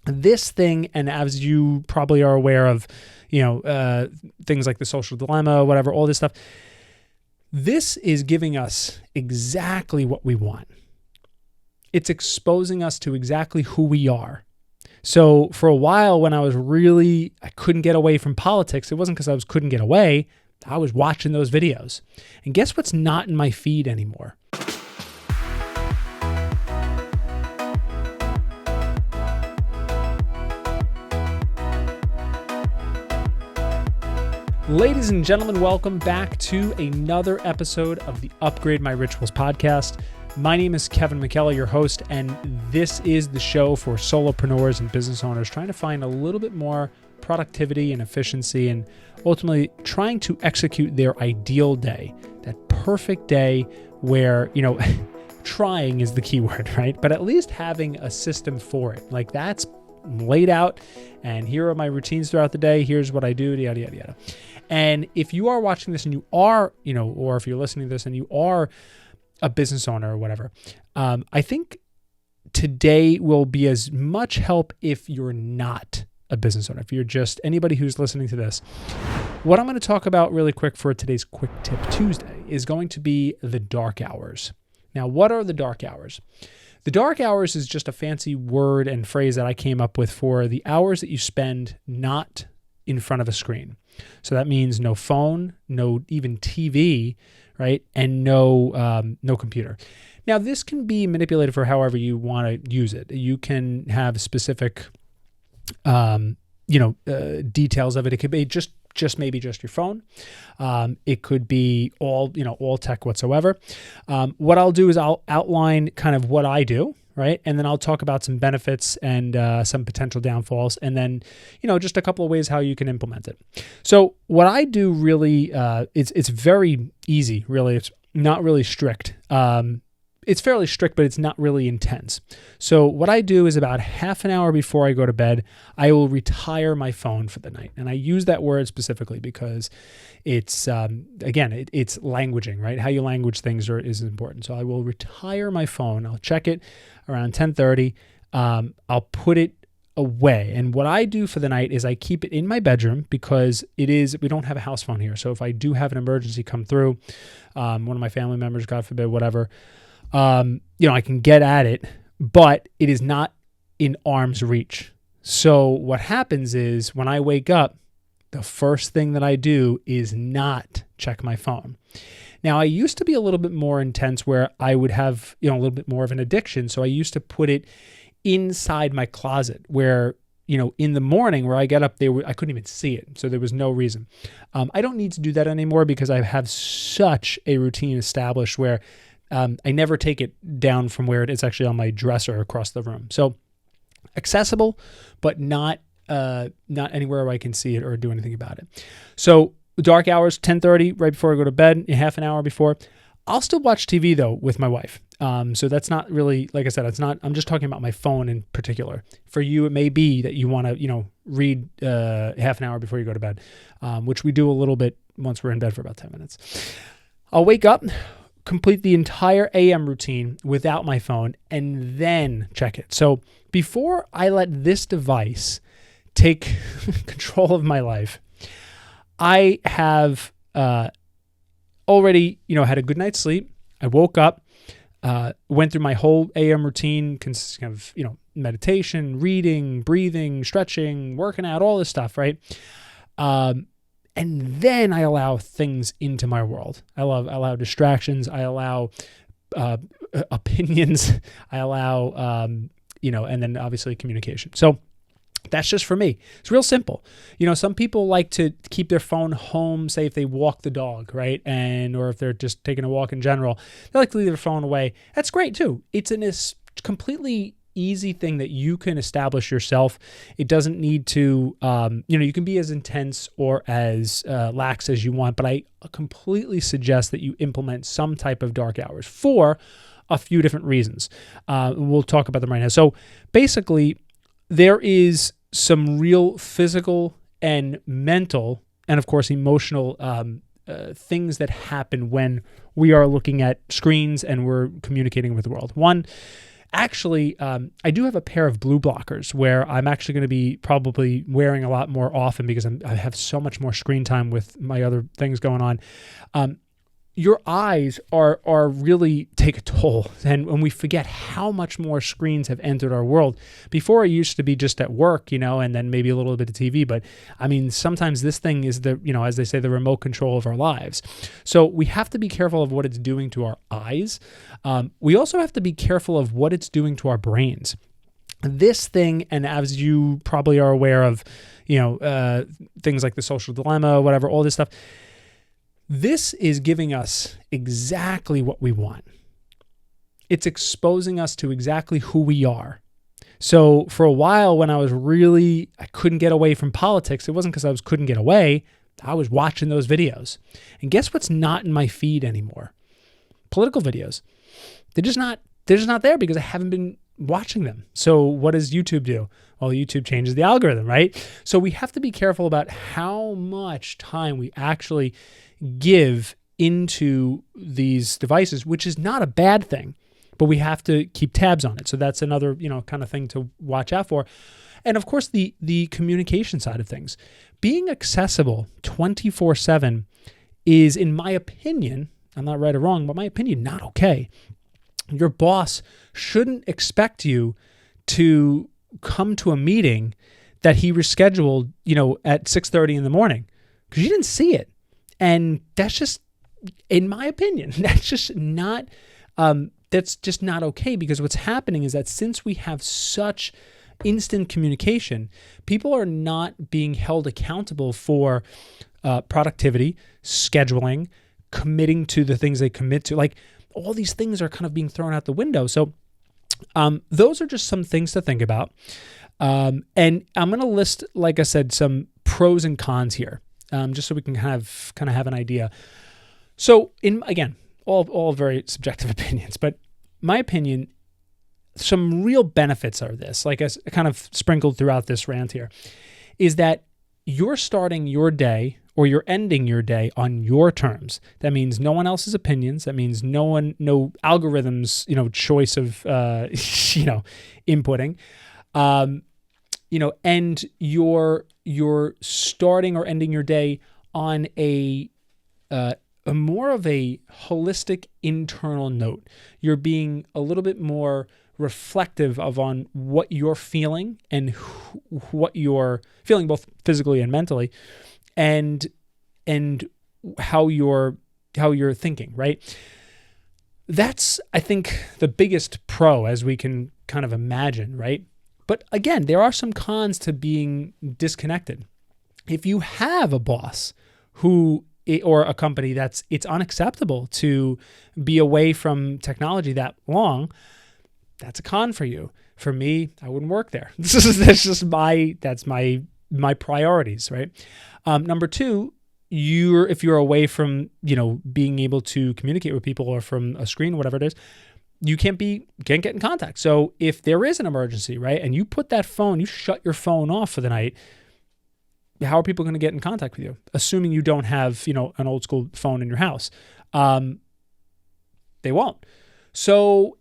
This thing, and as you probably are aware of, things like the social dilemma, whatever, all this stuff, this is giving us exactly what we want. It's exposing us to exactly who we are. So for a while when I couldn't get away from politics, it wasn't because I couldn't get away. I was watching those videos. And guess what's not in my feed anymore? Ladies and gentlemen, welcome back to another episode of the Upgrade My Rituals podcast. My name is Kevin McKellar, your host, and this is the show for solopreneurs and business owners trying to find a little bit more productivity and efficiency and ultimately trying to execute their ideal day, that perfect day where, trying is the key word, right? But at least having a system for it. Like that's laid out and here are my routines throughout the day. Here's what I do, yada, yada, yada. And if you are watching this and you are, or if you're listening to this and you are a business owner or whatever, I think today will be as much help if you're not a business owner, if you're just anybody who's listening to this. What I'm going to talk about really quick for today's Quick Tip Tuesday is going to be the dark hours. Now, what are the dark hours? The dark hours is just a fancy word and phrase that I came up with for the hours that you spend not in front of a screen. So that means no phone, no even TV, right? And no computer. Now, this can be manipulated for however you want to use it. You can have specific, details of it. It could be just maybe just your phone. It could be all tech whatsoever. What I'll do is I'll outline kind of what I do, right? And then I'll talk about some benefits and some potential downfalls, and then, just a couple of ways how you can implement it. So what I do really, it's very easy, really. It's not really strict. It's fairly strict, but it's not really intense. So what I do is about half an hour before I go to bed, I will retire my phone for the night. And I use that word specifically because it's, it's languaging, right? How you language things is important. So I will retire my phone. I'll check it around 10:30. I'll put it away. And what I do for the night is I keep it in my bedroom because we don't have a house phone here. So if I do have an emergency come through, one of my family members, God forbid, whatever, I can get at it, but it is not in arm's reach. So what happens is when I wake up, the first thing that I do is not check my phone. Now, I used to be a little bit more intense where I would have, a little bit more of an addiction. So I used to put it inside my closet where, in the morning where I get up, I couldn't even see it. So there was no reason. I don't need to do that anymore because I have such a routine established where I never take it down from where it is actually on my dresser across the room. So accessible, but not anywhere where I can see it or do anything about it. So dark hours, 10:30, right before I go to bed, half an hour before. I'll still watch TV though with my wife. So that's not really, like I said, I'm just talking about my phone in particular. For you, it may be that you want to, read half an hour before you go to bed, which we do a little bit once we're in bed for about 10 minutes. I'll wake up, complete the entire AM routine without my phone, and then check it. So before I let this device take control of my life, I have already, had a good night's sleep. I woke up, went through my whole AM routine, consisting of, meditation, reading, breathing, stretching, working out, all this stuff, right? And then I allow things into my world. I allow distractions. I allow opinions. I allow, and then obviously communication. So that's just for me. It's real simple. Some people like to keep their phone home, say if they walk the dog, right? Or if they're just taking a walk in general, they like to leave their phone away. That's great too. It's completely easy thing that you can establish yourself. It doesn't need to, you can be as intense or as lax as you want, but I completely suggest that you implement some type of dark hours for a few different reasons. We'll talk about them right now. So basically, there is some real physical and mental and, of course, emotional things that happen when we are looking at screens and we're communicating with the world. One, actually, I do have a pair of blue blockers where I'm actually going to be probably wearing a lot more often because I have so much more screen time with my other things going on. Your eyes are really take a toll. And when we forget how much more screens have entered our world. Before, I used to be just at work, and then maybe a little bit of TV. But I mean, sometimes this thing is as they say, the remote control of our lives. So we have to be careful of what it's doing to our eyes. We also have to be careful of what it's doing to our brains. This thing, and as you probably are aware of, things like the social dilemma, whatever, all this stuff, this is giving us exactly what we want. It's exposing us to exactly who we are. So for a while when I couldn't get away from politics, it wasn't because I couldn't get away. I was watching those videos. And guess what's not in my feed anymore? Political videos. They're just not there because I haven't been watching them. So what does YouTube do? Well, YouTube changes the algorithm, right? So we have to be careful about how much time we actually give into these devices, which is not a bad thing, but we have to keep tabs on it. So that's another, kind of thing to watch out for. And of course, the communication side of things. Being accessible 24/7 is, in my opinion, I'm not right or wrong, but my opinion, not okay. Your boss shouldn't expect you to come to a meeting that he rescheduled, at 6:30 in the morning because you didn't see it. And that's just, in my opinion, that's just not okay, because what's happening is that since we have such instant communication, people are not being held accountable for productivity, scheduling, committing to the things they commit to. Like, all these things are kind of being thrown out the window. So those are just some things to think about. And I'm going to list, like I said, some pros and cons here. Just so we can kind of have an idea. So again, all very subjective opinions, but my opinion, some real benefits are this, like I kind of sprinkled throughout this rant here, is that you're starting your day or you're ending your day on your terms. That means no one else's opinions. That means no algorithms, choice of, inputting. And you're starting or ending your day on a more of a holistic internal note. You're being a little bit more reflective on what you're feeling and what you're feeling, both physically and mentally, and how you're thinking, right? That's, I think, the biggest pro, as we can kind of imagine, right? But again, there are some cons to being disconnected. If you have a boss or a company it's unacceptable to be away from technology that long, that's a con for you. For me, I wouldn't work there. That's just my priorities, right? Number two, if you're away from, being able to communicate with people or from a screen, whatever it is, you can't get in contact. So if there is an emergency, right, and you shut your phone off for the night, how are people going to get in contact with you? Assuming you don't have, an old school phone in your house. They won't. So,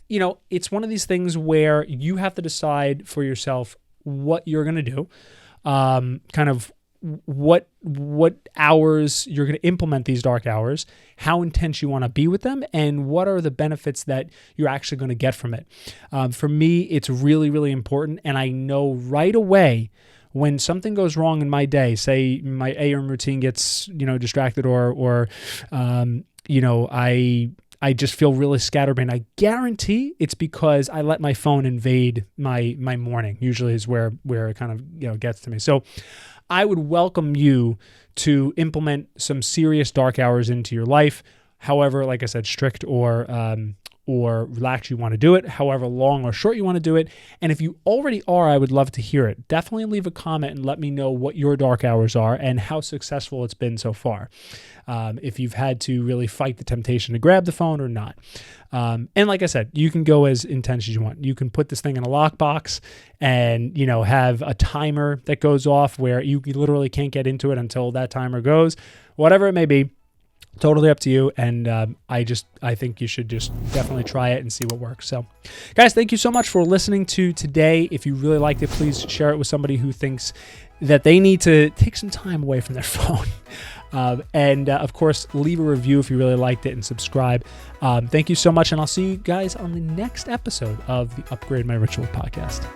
it's one of these things where you have to decide for yourself what you're going to do, kind of what hours you're going to implement these dark hours, how intense you want to be with them, and what are the benefits that you're actually going to get from it. For me, it's really, really important, and I know right away when something goes wrong in my day, say my AM routine gets, distracted or I just feel really scatterbrained. I guarantee it's because I let my phone invade my morning. Usually is where it kind of gets to me. So I would welcome you to implement some serious dark hours into your life. However, like I said, strict or relaxed you want to do it, however long or short you want to do it. And if you already are, I would love to hear it. Definitely leave a comment and let me know what your dark hours are and how successful it's been so far. If you've had to really fight the temptation to grab the phone or not. And like I said, you can go as intense as you want. You can put this thing in a lockbox and, have a timer that goes off where you literally can't get into it until that timer goes, whatever it may be. Totally up to you. And I think you should just definitely try it and see what works. So guys, thank you so much for listening to today. If you really liked it, please share it with somebody who thinks that they need to take some time away from their phone. And of course, leave a review if you really liked it and subscribe. Thank you so much. And I'll see you guys on the next episode of the Upgrade My Ritual podcast.